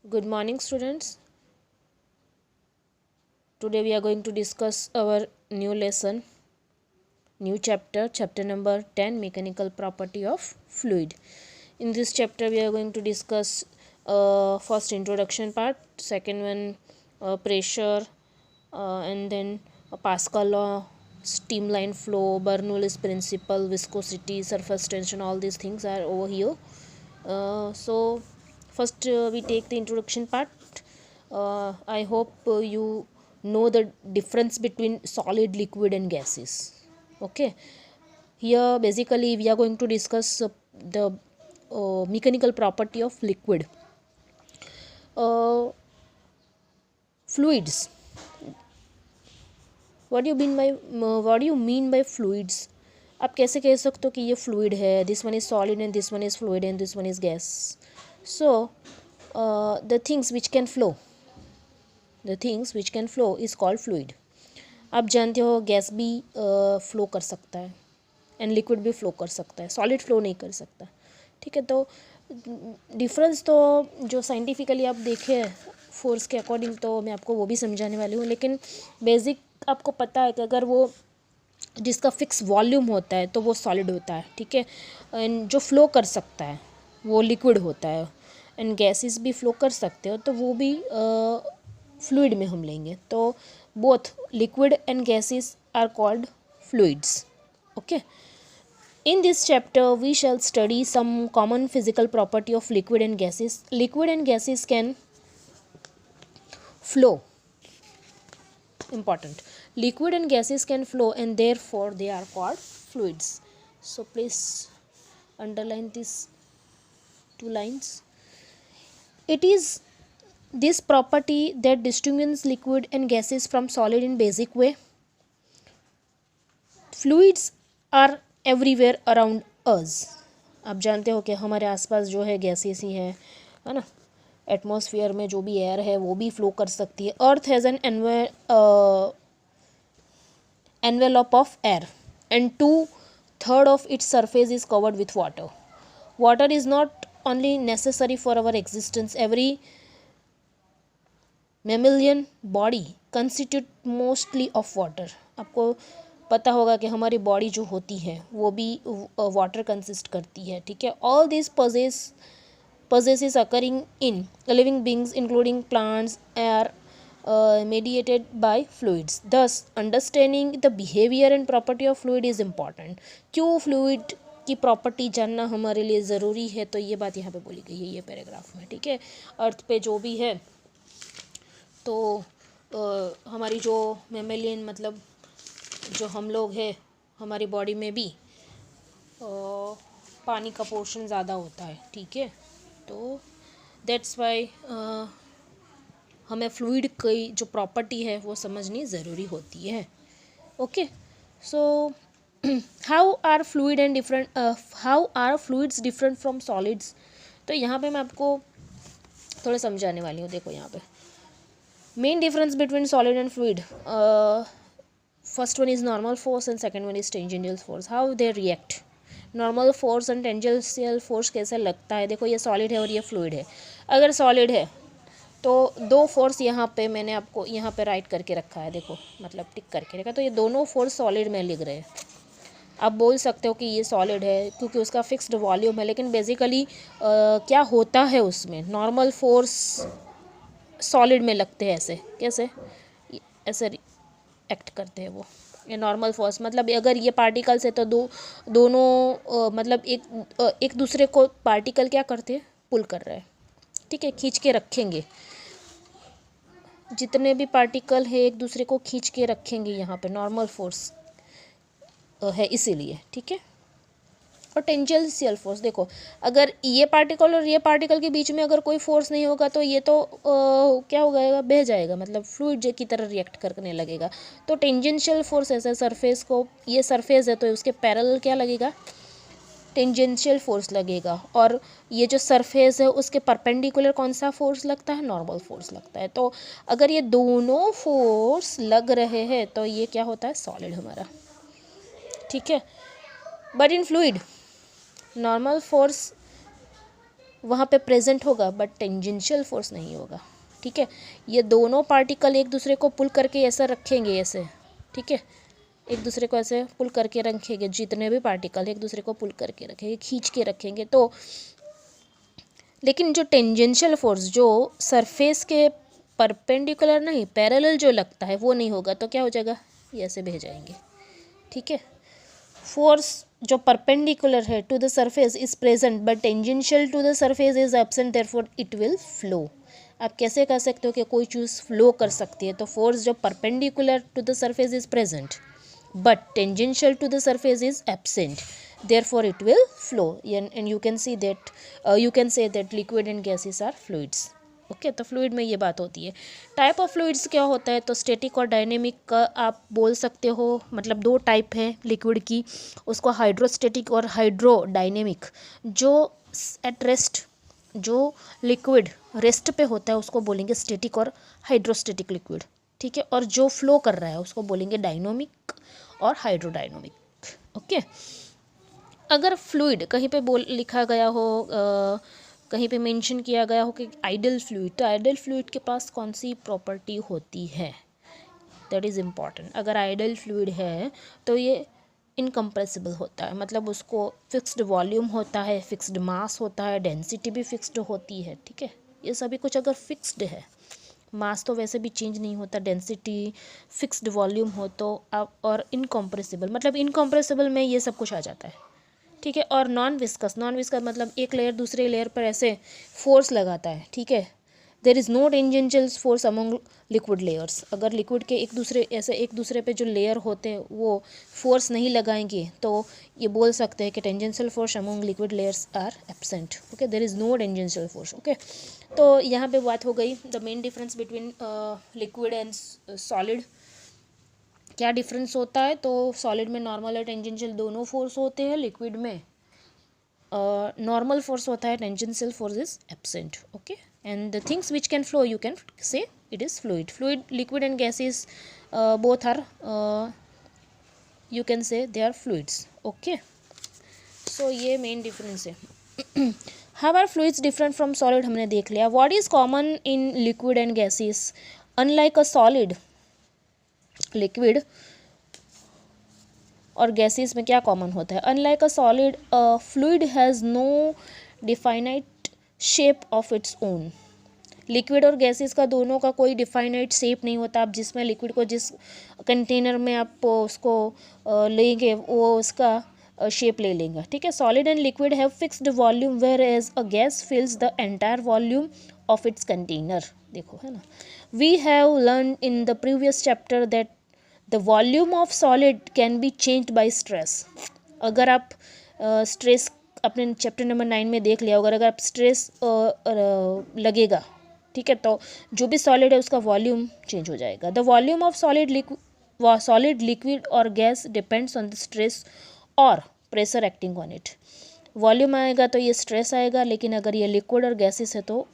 Good morning, students. Today we are going to discuss our new lesson, new chapter, chapter number 10, mechanical property of fluid. In this chapter, we are going to discuss first introduction part, second one pressure, and then Pascal law, streamline flow, Bernoulli's principle, viscosity, surface tension. All these things are over here. So first we take the introduction part. I hope you know the difference between solid, liquid and gases. Okay, here basically we are going to discuss the mechanical property of liquid. Fluids, what do you mean by fluids? आप कैसे कह सकते हो कि ये fluid है, this one is solid and this one is fluid and this one is gas. So the things which can flow, the things which can flow is called fluid. आप जानते हो गैस भी फ्लो कर सकता है and liquid भी flow कर सकता है, सॉलिड फ्लो नहीं कर सकता. ठीक है, तो डिफरेंस तो जो साइंटिफिकली आप देखें फोर्स के अकॉर्डिंग तो मैं आपको वो भी समझाने वाली हूँ, लेकिन बेसिक आपको पता है कि अगर वो जिसका फिक्स वॉल्यूम होता है तो वो सॉलिड होता है. ठीक है, एंड जो फ्लो कर सकता है वो लिक्विड होता है, एंड गैसेस भी फ्लो कर सकते हो तो वो भी फ्लूइड में हम लेंगे. तो both liquid and gases are called fluids. Okay, in this chapter we shall study some common physical property of liquid and gases. Liquid and gases can flow. Important, liquid and gases can flow and therefore they are called fluids. So please underline these two lines. It is this property that distinguishes liquid and gases from solid in basic way. Fluids are everywhere around us. आप जानते हो कि हमारे आसपास जो है gases ही है ना. एटमॉस्फेयर में जो भी एयर है वो भी फ्लो कर सकती है. अर्थ has an envelope of air and 2/3 of its surface is covered with water. Water is not only necessary for our existence. Every mammalian body constitute mostly of water. आपको पता होगा कि हमारी बॉडी जो होती है वो भी वाटर कंसिस्ट करती है. ठीक है, all this possesses occurring in living beings including plants are mediated by fluids. Thus understanding the behavior and property of fluid is important. क्यों फ्लूइड की प्रॉपर्टी जानना हमारे लिए ज़रूरी है, तो ये बात यहाँ पे बोली गई है ये पैराग्राफ में. ठीक है, अर्थ पे जो भी है तो हमारी जो मेमेलियन मतलब जो हम लोग हैं हमारी बॉडी में भी पानी का पोर्शन ज़्यादा होता है. ठीक है, तो दैट्स वाई हमें फ्लूइड की जो प्रॉपर्टी है वो समझनी ज़रूरी होती है. Okay, so how are fluids different from solids. तो यहाँ पे मैं आपको थोड़ा समझाने वाली हूँ. देखो यहाँ पे main difference between solid and fluid. First one is normal force and second one is tangential force. How they react. Normal force and tangential force कैसे लगता है. देखो ये सॉलिड है और ये फ्लूइड है. अगर सॉलिड है तो दो फोर्स यहाँ पे मैंने आपको यहाँ पे राइट करके रखा है. देखो मतलब टिक करके रखा, तो ये दोनों फोर्स सॉलिड में लिख रहे हैं. आप बोल सकते हो कि ये सॉलिड है क्योंकि उसका फिक्स्ड वॉल्यूम है, लेकिन बेसिकली क्या होता है उसमें नॉर्मल फोर्स सॉलिड में लगते हैं. ऐसे कैसे ऐसे एक्ट करते हैं वो. ये नॉर्मल फोर्स मतलब अगर ये पार्टिकल्स है तो दोनों मतलब एक दूसरे को पार्टिकल क्या करते हैं, पुल कर रहे हैं. ठीक है, खींच के रखेंगे. जितने भी पार्टिकल है एक दूसरे को खींच के रखेंगे. यहाँ पे नॉर्मल फोर्स है इसीलिए. ठीक है, और टेंजेंशियल फोर्स देखो अगर ये पार्टिकल और ये पार्टिकल के बीच में अगर कोई फोर्स नहीं होगा तो ये तो क्या हो जाएगा, बह जाएगा, मतलब फ्लूइड की तरह रिएक्ट करने लगेगा. तो टेंजेंशियल फोर्स ऐसा सरफेस को, ये सरफेस है तो उसके पैरेलल क्या लगेगा, टेंजेंशियल फोर्स लगेगा. और ये जो सरफेस है उसके परपेंडिकुलर कौन सा फोर्स लगता है, नॉर्मल फोर्स लगता है. तो अगर ये दोनों फोर्स लग रहे हैं तो ये क्या होता है, सॉलिड हमारा. ठीक है, but in fluid normal force वहाँ पे प्रेजेंट होगा बट टेंजेंशियल फोर्स नहीं होगा। ठीक है, ये दोनों पार्टिकल एक दूसरे को पुल करके ऐसा रखेंगे ऐसे, ठीक है, एक दूसरे को ऐसे पुल करके रखेंगे, जितने भी पार्टिकल एक दूसरे को पुल करके रखेंगे, खींच के रखेंगे, तो लेकिन जो टेंजेंशियल फोर्स जो सरफेस के परपेंडिकुलर नहीं पैरेलल जो लगता है वो नहीं होगा, तो क्या हो जाएगा, ये ऐसे बह जाएंगे। ठीक है, फोर्स जो परपेंडिकुलर है to the surface is present but tangential to the surface is absent, therefore it will flow. आप कैसे कह सकते हो कि कोई चीज़ फ्लो कर सकती है, तो फोर्स जो perpendicular to the surface is present but tangential to the surface is absent, therefore it will flow, and you can see that you can say that liquid and gases are fluids। Okay, तो fluid में ये बात होती है। Type of fluids क्या होता है, तो स्टैटिक और डायनेमिक का आप बोल सकते हो, मतलब दो टाइप है लिक्विड की, उसको हाइड्रोस्टैटिक और हाइड्रोडायनेमिक। जो एट रेस्ट, जो लिक्विड रेस्ट पे होता है उसको बोलेंगे स्टैटिक और हाइड्रोस्टैटिक लिक्विड। ठीक है, और जो फ्लो कर रहा है उसको बोलेंगे डायनामिक और हाइड्रोडायनामिक। ओके, अगर फ्लूइड कहीं पे लिखा गया हो, कहीं पे मेंशन किया गया हो कि आइडल फ्लूइड, तो आइडल फ्लूइड के पास कौन सी प्रॉपर्टी होती है, दैट इज़ इम्पॉर्टेंट। अगर आइडल फ्लूइड है तो ये इनकम्प्रेसिबल होता है, मतलब उसको फिक्स्ड वॉल्यूम होता है, फिक्स्ड मास होता है, डेंसिटी भी फिक्स्ड होती है। ठीक है, ये सभी कुछ अगर फिक्स्ड है, मास तो वैसे भी चेंज नहीं होता, डेंसिटी, फिक्स्ड वॉल्यूम हो तो आप, और इनकम्प्रेसिबल, मतलब इनकम्प्रेसिबल में ये सब कुछ आ जाता है। ठीक है, और नॉन विस्कस, नॉन विस्कस मतलब एक लेयर दूसरे लेयर पर ऐसे फोर्स लगाता है। ठीक है, there is no tangential force among liquid layers. अगर लिक्विड के एक दूसरे ऐसे एक दूसरे पे जो लेयर होते हैं वो फोर्स नहीं लगाएंगे तो ये बोल सकते हैं कि tangential force among liquid layers are absent. Okay, there is no tangential force. Okay, तो यहाँ पे बात हो गई the main difference between liquid and solid. क्या डिफरेंस होता है, तो सॉलिड में नॉर्मल और टेंजेंशियल दोनों फोर्स होते हैं, लिक्विड में नॉर्मल फोर्स होता है, tangential force is absent. Okay, and the things which can flow you can say it is fluid. Fluid, liquid and gases both are you can say they are fluids. Okay, so ये main difference है। How are fluids different from solid, हमने देख लिया। What is common in liquid and gases, unlike a solid, liquid और gases में क्या common होता है, unlike a solid fluid has no definite shape of its own. Liquid और gases का दोनों का कोई डिफाइनाइट शेप नहीं होता, आप जिसमें लिक्विड को जिस कंटेनर में आप उसको लेंगे वो उसका शेप ले लेंगे। ठीक है, solid and liquid have fixed volume whereas a gas fills the entire volume of its container. देखो है ना, we have learn in the previous chapter that the volume of solid can be changed by stress. अगर आप stress अपने chapter number 9 में देख लिया, अगर आप स्ट्रेस लगेगा, ठीक है, तो जो भी सॉलिड है उसका वॉल्यूम चेंज हो जाएगा। The volume of solid liquid और gas depends on the stress और pressure acting on it. Volume आएगा तो ये स्ट्रेस आएगा, लेकिन अगर ये लिक्विड और गैसेस है तो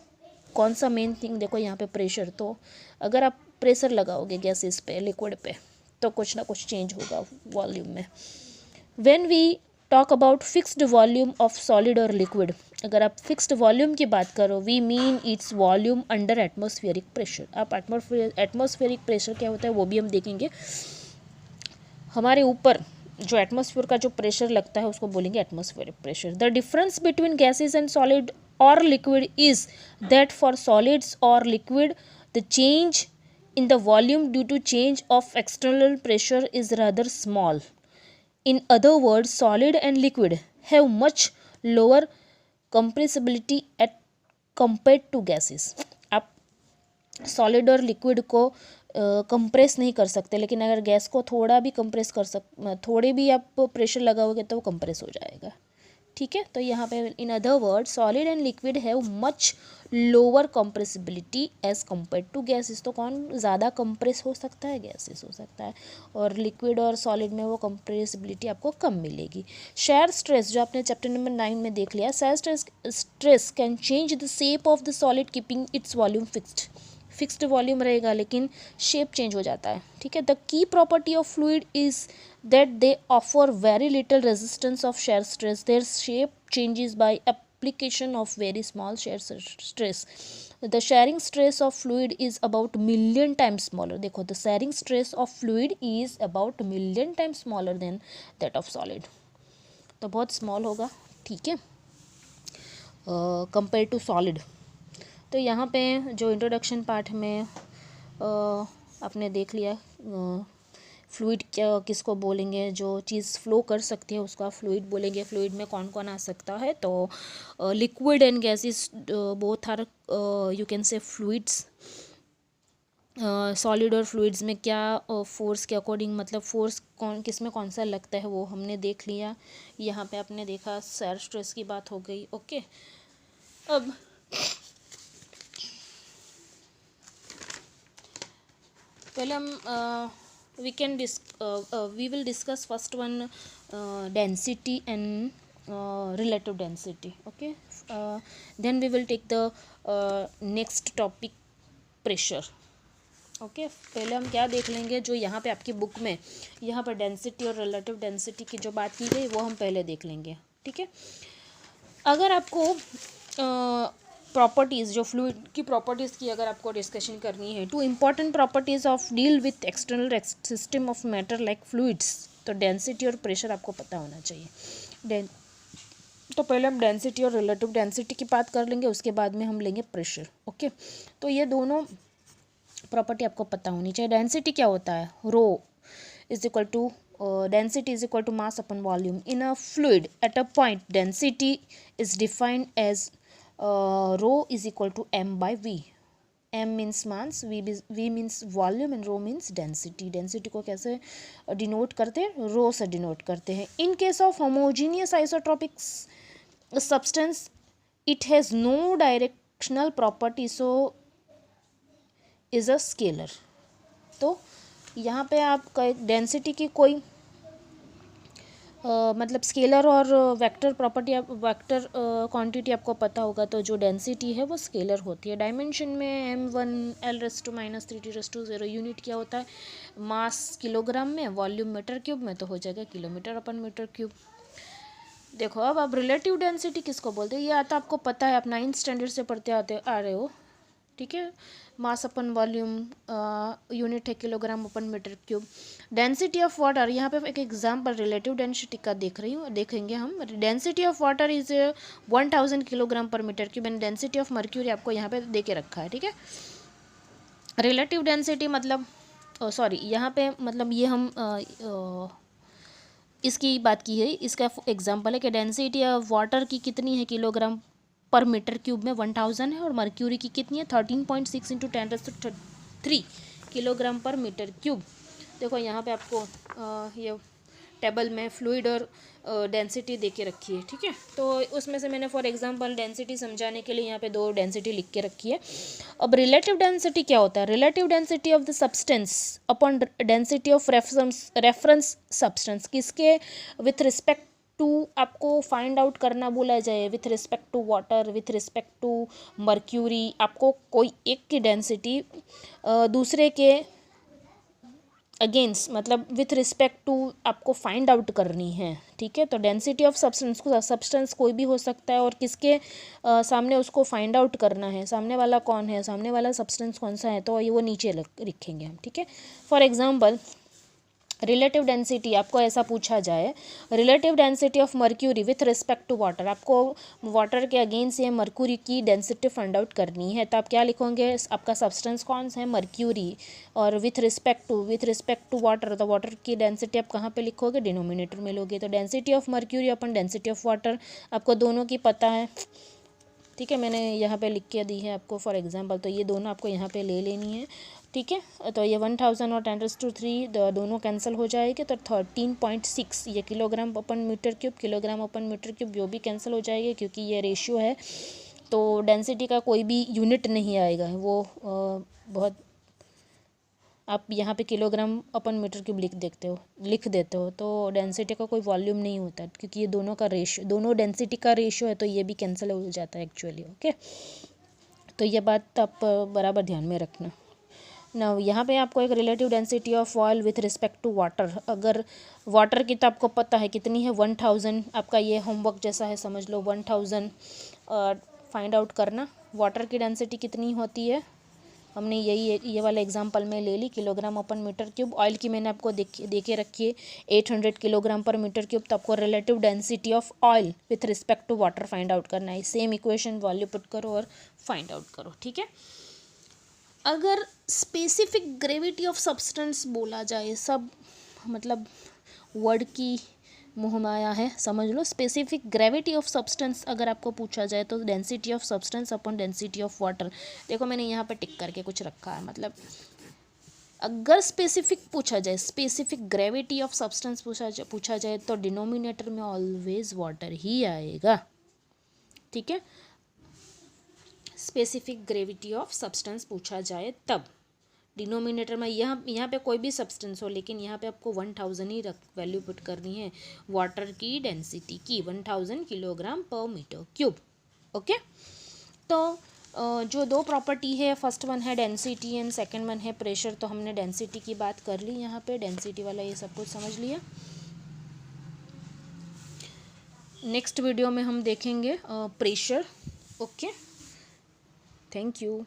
कौन सा मेन थिंग, देखो यहाँ पे प्रेशर। तो अगर आप प्रेशर लगाओगे गैसेस पे, लिक्विड पे, तो कुछ ना कुछ चेंज होगा वॉल्यूम में। When we talk about fixed volume of solid और लिक्विड, अगर आप फिक्स्ड वॉल्यूम की बात करो, we mean its volume under atmospheric pressure. आप एटमॉस्फेरिक प्रेशर क्या होता है वो भी हम देखेंगे। हमारे ऊपर जो एटमॉस्फेयर का जो प्रेशर लगता है उसको बोलेंगे atmospheric pressure. The difference between gases and solid और liquid is that for solids और liquid the change in the volume due to change of external pressure is rather small. In other words, solid and liquid have much lower compressibility at compared to gases. आप solid और liquid को compress नहीं कर सकते, लेकिन अगर gas को थोड़ा भी कंप्रेस थोड़े भी आप प्रेशर लगाओगे तो वो कंप्रेस हो जाएगा। ठीक है, तो यहाँ पे in other word solid and liquid have much lower compressibility as compare to gases. तो कौन ज़्यादा कंप्रेस हो सकता है, गैसेस हो सकता है, और लिक्विड और सॉलिड में वो कंप्रेसिबिलिटी आपको कम मिलेगी। शेयर स्ट्रेस जो आपने चैप्टर नंबर 9 में देख लिया, shear stress can change the shape of the solid keeping its volume fixed volume रहेगा लेकिन शेप चेंज हो जाता है। ठीक है, the key property of fluid is that they offer very little resistance of shear stress, their shape changes by application of very small shear stress. The sharing stress of fluid is about million times smaller. देखो, the sharing stress of fluid is about million times smaller than that of solid. तो बहुत small होगा, ठीक है, compare to solid. तो यहाँ पे जो इंट्रोडक्शन पार्ट में आपने देख लिया, फ्लूइड क्या किसको बोलेंगे, जो चीज़ फ्लो कर सकती है उसको आप फ्लूइड बोलेंगे. फ्लूइड में कौन कौन आ सकता है, तो liquid and gases both are you can say fluids. Solid और फ्लूइड्स में क्या फोर्स के अकॉर्डिंग, मतलब फोर्स कौन किस में कौन सा लगता है वो हमने देख लिया. यहाँ पे आपने देखा शेयर स्ट्रेस की बात हो गई. ओके, अब पहले हम we will discuss first one, density and relative density. Okay, then we will take the next topic, pressure. Okay, पहले हम क्या देख लेंगे, जो यहाँ पे आपकी बुक में यहाँ पर डेंसिटी और रिलेटिव डेंसिटी की जो बात की गई वो हम पहले देख लेंगे, ठीक है. अगर आपको प्रॉपर्टीज़, जो फ्लूइड की प्रॉपर्टीज़ की अगर आपको डिस्कशन करनी है, two important properties of deal with external system of matter like fluids, तो डेंसिटी और प्रेशर आपको पता होना चाहिए. तो पहले हम डेंसिटी और रिलेटिव डेंसिटी की बात कर लेंगे, उसके बाद में हम लेंगे प्रेशर. ओके, तो ये दोनों प्रॉपर्टी आपको पता होनी चाहिए. डेंसिटी क्या होता है, rho is equal to density is equal to mass upon volume in a fluid at a point. Density is defined as rho is equal to m by v. m means mass, v means volume and rho means density. Density को कैसे denote करते हैं, रो से denote करते हैं. in case of homogeneous isotropic substance it has no directional property, so is a scalar. तो यहाँ पे आप डेंसिटी की कोई मतलब स्केलर और वेक्टर प्रॉपर्टी, वेक्टर क्वांटिटी आपको पता होगा, तो जो डेंसिटी है वो स्केलर होती है. डायमेंशन में m1 L−3T⁻0 यूनिट क्या होता है, मास किलोग्राम में, वॉल्यूम मीटर क्यूब में, तो हो जाएगा किलोमीटर अपन मीटर क्यूब. देखो, अब आप रिलेटिव डेंसिटी किसको बोलते हैं, ये आता आपको पता है, आप 9th स्टैंडर्ड से पढ़ते आ रहे हो, ठीक है. मास अपन वॉल्यूम यूनिट है kilogram upon metre cube. Density of water, यहाँ पे एक एग्जांपल रिलेटिव डेंसिटी का देखेंगे हम. Density of water is 1000 kilogram per metre cube and density of mercury आपको यहाँ पे दे के रखा है, ठीक है. रिलेटिव डेंसिटी मतलब सॉरी, यहाँ पे मतलब ये हम इसकी बात की है, इसका एग्जाम्पल है कि डेंसिटी ऑफ वाटर की कितनी है किलोग्राम पर मीटर क्यूब में 1000 है, और मर्क्यूरी की कितनी है 13.6 × 10⁻³ किलोग्राम पर मीटर क्यूब. देखो यहाँ पे आपको ये टेबल में फ्लूइड और डेंसिटी दे के रखी है, ठीक है. तो उसमें से मैंने फॉर एग्जांपल डेंसिटी समझाने के लिए यहाँ पे 2 डेंसिटी लिख के रखी है. अब रिलेटिव डेंसिटी क्या होता है, relative density of the substance upon density of reference substance. किसके विथ रिस्पेक्ट टू आपको फाइंड आउट करना बोला जाए, with respect to water, with respect to mercury, आपको कोई एक की डेंसिटी दूसरे के अगेंस्ट, मतलब विथ रिस्पेक्ट टू आपको फाइंड आउट करनी है, ठीक है. तो डेंसिटी ऑफ सब्सटेंस कोई भी हो सकता है, और किसके सामने उसको फाइंड आउट करना है, सामने वाला कौन है, सामने वाला सब्सटेंस कौन सा है, तो ये वो नीचे लिखेंगे हम, ठीक है. फॉर एग्जांपल रिलेटिव डेंसिटी आपको ऐसा पूछा जाए, relative density of mercury with respect to water, आपको वाटर के अगेंस्ट ये मर्क्यूरी की डेंसिटी फाइंड आउट करनी है, तो आप क्या लिखोगे, आपका सब्सटेंस कौन सा है, मर्क्यूरी, और विथ रिस्पेक्ट टू वाटर, तो वाटर की डेंसिटी आप कहाँ पे लिखोगे, डिनोमिनेटर में लोगे. तो density of mercury upon density of water, आपको दोनों की पता है, ठीक है. मैंने यहाँ पे लिख के दी है आपको फॉर एग्जांपल, तो ये दोनों आपको यहाँ पे ले लेनी है, ठीक है. तो ये 1000 और 10⁻³ दोनों कैंसिल हो जाएगी, तो 13.6 ये kilogram upon metre cube, kilogram upon metre cube जो भी कैंसिल हो जाएगी, क्योंकि ये रेशियो है, तो डेंसिटी का कोई भी यूनिट नहीं आएगा, वो बहुत आप यहाँ पे किलोग्राम अपन मीटर क्यूब लिख देते हो, तो डेंसिटी का कोई वॉल्यूम नहीं होता, क्योंकि ये दोनों का रेशियो, दोनों डेंसिटी का रेशियो है, तो ये भी कैंसिल हो जाता है एक्चुअली. ओके, तो ये बात आप बराबर ध्यान में रखना. ना यहाँ पे आपको एक relative density of oil with respect to water, अगर वाटर की तो आपको पता है कितनी है 1000, आपका ये होमवर्क जैसा है समझ लो 1000 फाइंड आउट करना वाटर की डेंसिटी कितनी होती है। हमने ये वाला एग्जांपल में ले ली kilogram upon metre cube. Oil की मैंने आपको देके रखी है 800 किलोग्राम पर मीटर क्यूब, तो आपको relative density of oil with respect to water find out करना है। सेम इक्वेशन वैल्यू पुट करो और फाइंड आउट करो, ठीक है। अगर स्पेसिफिक ग्रेविटी ऑफ सब्सटेंस बोला जाए, सब मतलब वर्ड की मोहमाया है, समझ लो। स्पेसिफिक ग्रेविटी ऑफ सब्सटेंस अगर आपको पूछा जाए तो density of substance upon density of water. देखो मैंने यहाँ पे टिक करके कुछ रखा है, मतलब अगर स्पेसिफिक पूछा जाए, स्पेसिफिक ग्रेविटी ऑफ सब्सटेंस पूछा जाए तो डिनोमिनेटर में ऑलवेज वाटर ही आएगा, ठीक है। स्पेसिफिक ग्रेविटी ऑफ सब्सटेंस पूछा जाए तब डिनोमिनेटर में यहाँ पे कोई भी सब्सटेंस हो, लेकिन यहाँ पे आपको 1000 ही वैल्यू पुट करनी है वाटर की डेंसिटी की, 1000 kilogram per metre cube, okay. तो जो दो प्रॉपर्टी है, फर्स्ट वन है डेंसिटी एंड सेकंड वन है प्रेशर, तो हमने डेंसिटी की बात कर ली, यहाँ पे डेंसिटी वाला ये सब कुछ समझ लिया। नेक्स्ट वीडियो में हम देखेंगे प्रेशर, ओके। Thank you.